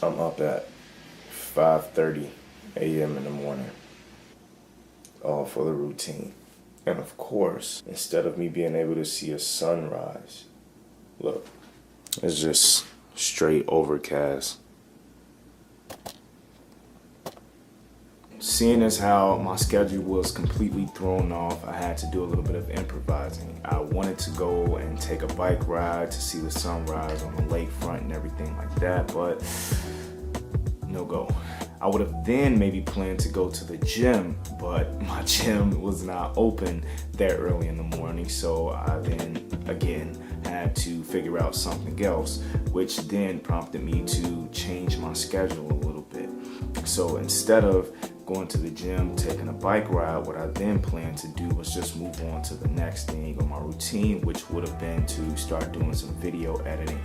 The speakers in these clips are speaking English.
I'm up at 5:30 a.m. in the morning, all for the routine. And of course, instead of me being able to see a sunrise, look, it's just straight overcast. Seeing as how my schedule was completely thrown off, I had to do a little bit of improvising. I wanted to go and take a bike ride to see the sunrise on the lakefront and everything like that, but no go. I would have then maybe planned to go to the gym, but my gym was not open that early in the morning, so I then again had to figure out something else, which then prompted me to change my schedule a little bit. So instead of going to the gym, taking a bike ride, what I then planned to do was just move on to the next thing on my routine, which would have been to start doing some video editing.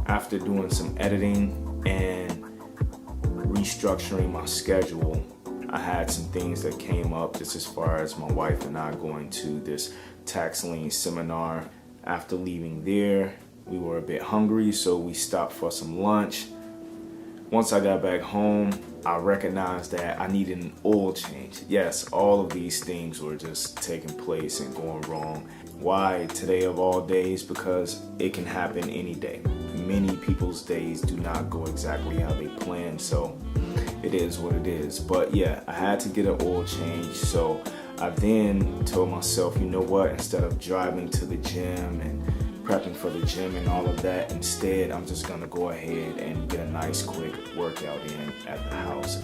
After doing some editing and restructuring my schedule, I had some things that came up just as far as my wife and I going to this tax lien seminar. After leaving there, we were a bit hungry, so we stopped for some lunch. Once I got back home, I recognized that I needed an oil change. Yes, all of these things were just taking place and going wrong. Why today of all days? Because it can happen any day. Many people's days do not go exactly how they plan, so it is what it is. But yeah, I had to get an oil change, so I then told myself, you know what, instead of driving to the gym and prepping for the gym and all of that, instead I'm just gonna go ahead and get a nice quick workout in at the house.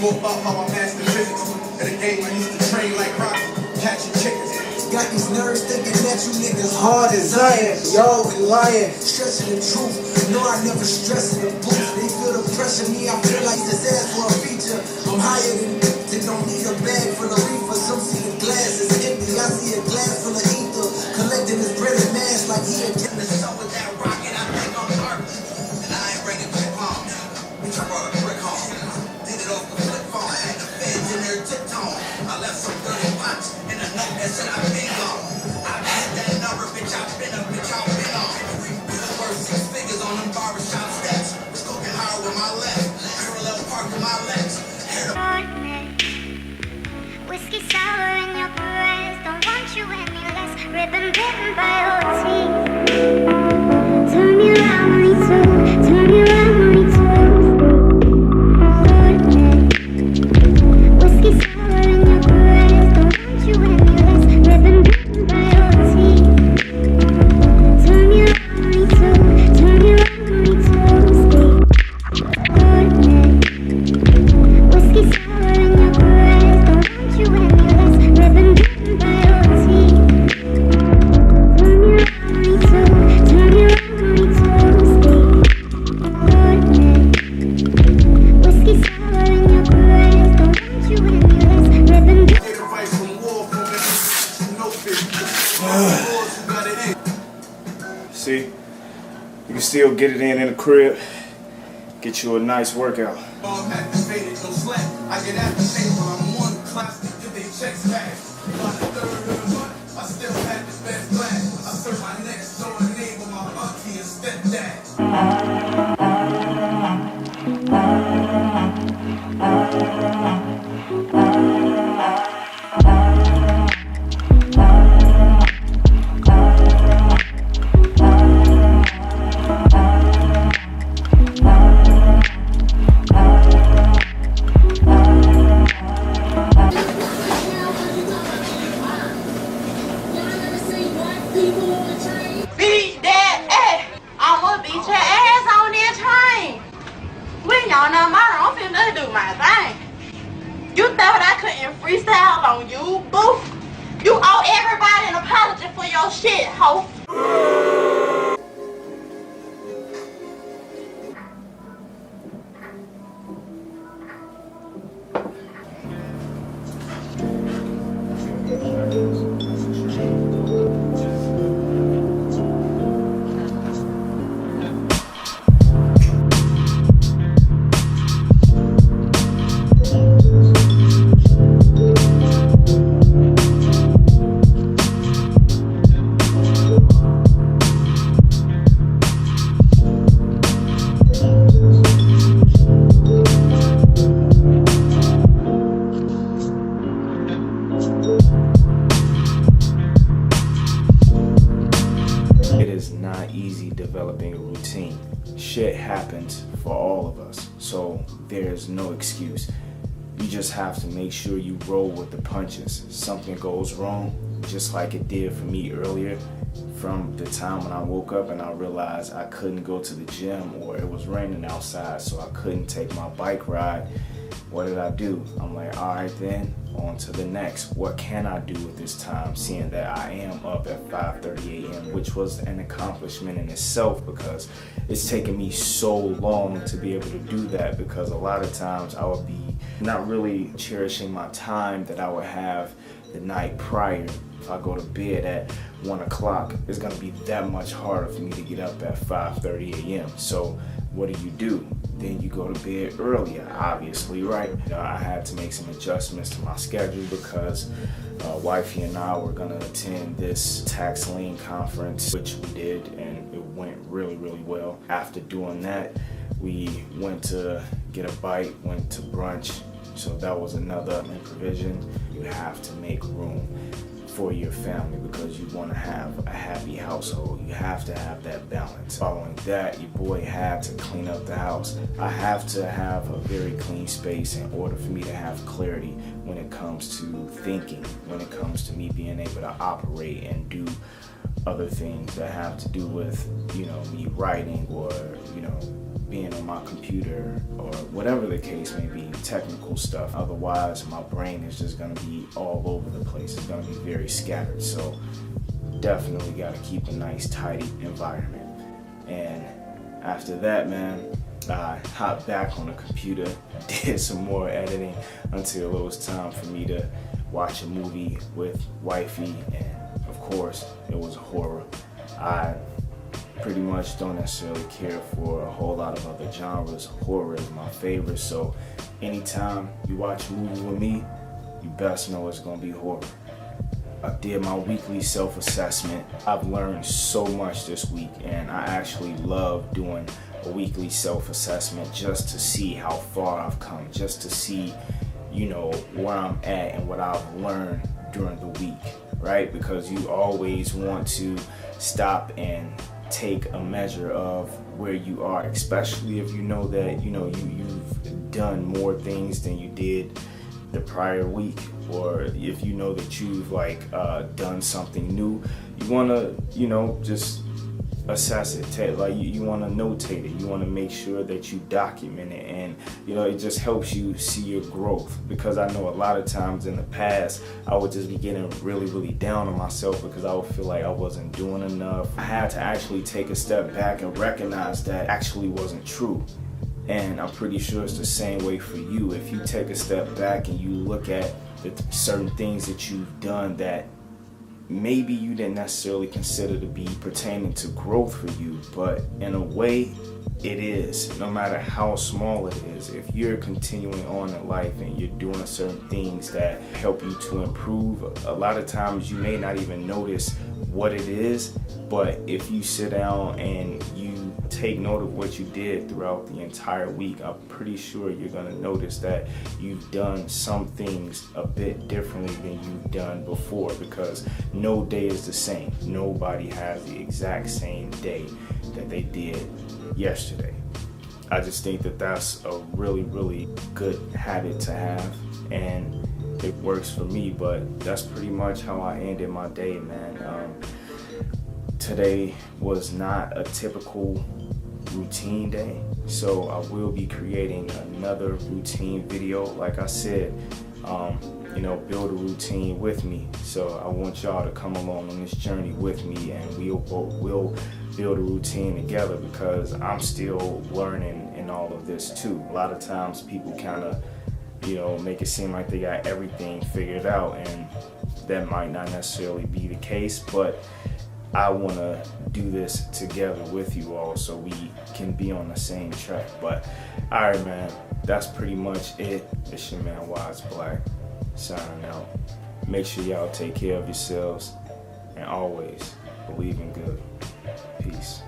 More about how I mastered physics. In a game I used to train like rock, catching chickens. Got these nerves thinking that you niggas hard as iron. Y'all been lying, stretching the truth. No, I never stress in the booth. They feel the pressure, me, I feel like this ass for a feature. I'm higher than they don't need a bag for the reefer. Some see the glass is empty, I see a glass full of ether. Collecting his bread and mash like he ain't getting the stuff with that rocket. I think I'm sharp, and I ain't bringing back home. Bitch, I brought a brick home. Did it off the flip phone, I had the feds in there tiptoeing. I left some dirty watch and a note that said I've been gone. I've had that number, bitch, I've been up, bitch, I've been on. The worst 6 figures on them barbershop steps. Was cooking hard with my left, parallel park with my legs. Whiskey sour in your breath, don't want you any less. Ribbon bitten by OT. Turn me around when you do, turn me around when you do. Whiskey sour in your breath, don't want you any less. Ribbon bitten by OT. Turn me around when you do, turn me around when you do. Whiskey sour in your breath, don't want you any less. Ribbon bitten by OT. Turn me around when you do, turn me around when you do. Whiskey sour in your breath, don't want you any less. Ribbon bitten. See, you can still get it in the crib, get you a nice workout. I get at the table, I'm one class to get their checks back. By the third of the month, I still had the best class. I serve my next door neighbor, my auntie and stepdad. my thing. You thought I couldn't freestyle on you, boo? You owe everybody an apology for your shit, hoe. Developing a routine. Shit happens for all of us, so there's no excuse. You just have to make sure you roll with the punches. Something goes wrong, just like it did for me earlier, from the time when I woke up and I realized I couldn't go to the gym, or it was raining outside, so I couldn't take my bike ride. What did I do? I'm like, all right then, on to the next. What can I do with this time, seeing that I am up at 5:30 a.m., which was an accomplishment in itself, because it's taken me so long to be able to do that, because a lot of times I would be not really cherishing my time that I would have the night prior. If I go to bed at 1 o'clock, it's gonna be that much harder for me to get up at 5:30 a.m. So what do? Then you go to bed earlier, obviously, right? I had to make some adjustments to my schedule because wifey and I were gonna attend this tax lien conference, which we did, and it went really, really well. After doing that, we went to get a bite, went to brunch. So that was another provision. You have to make room for your family because you want to have a happy household. You have to have that balance. Following that, your boy had to clean up the house. I have to have a very clean space in order for me to have clarity when it comes to thinking, when it comes to me being able to operate and do other things that have to do with, me writing or, being on my computer or whatever the case may be, technical stuff. Otherwise, my brain is just gonna be all over the place. It's gonna be very scattered. So definitely gotta keep a nice, tidy environment. And after that, man, I hopped back on the computer, did some more editing until it was time for me to watch a movie with wifey. And of course, it was horror. I pretty much don't necessarily care for a whole lot of other genres. Horror is my favorite, so anytime you watch a movie with me, you best know it's gonna be horror. I did my weekly self-assessment. I've learned so much this week, and I actually love doing a weekly self-assessment just to see how far I've come, just to see, where I'm at and what I've learned during the week, right? Because you always want to stop and take a measure of where you are, especially if you know that you've done more things than you did the prior week, or if you know that you've done something new. You want to just assess it, you want to notate it, you want to make sure that you document it, and it just helps you see your growth. Because I know a lot of times in the past I would just be getting really, really down on myself because I would feel like I wasn't doing enough. I had to actually take a step back and recognize that actually wasn't true. And I'm pretty sure it's the same way for you. If you take a step back and you look at the certain things that you've done that maybe you didn't necessarily consider to be pertaining to growth for you, but in a way it is. No matter how small it is, if you're continuing on in life and you're doing certain things that help you to improve, a lot of times you may not even notice what it is, but if you sit down and you take note of what you did throughout the entire week, I'm pretty sure you're going to notice that you've done some things a bit differently than you've done before, because no day is the same. Nobody has the exact same day that they did yesterday. I just think that that's a really, really good habit to have, and it works for me. But that's pretty much how I ended my day, man. Today was not a typical routine day. So I will be creating another routine video. Like I said, you know, build a routine with me. So I want y'all to come along on this journey with me, and we'll build a routine together, because I'm still learning in all of this too. A lot of times people kind of, you know, make it seem like they got everything figured out, and that might not necessarily be the case, but I want to do this together with you all so we can be on the same track. But all right, man, that's pretty much it. It's your man Wise Black signing out. Make sure y'all take care of yourselves, and always believe in good. Peace.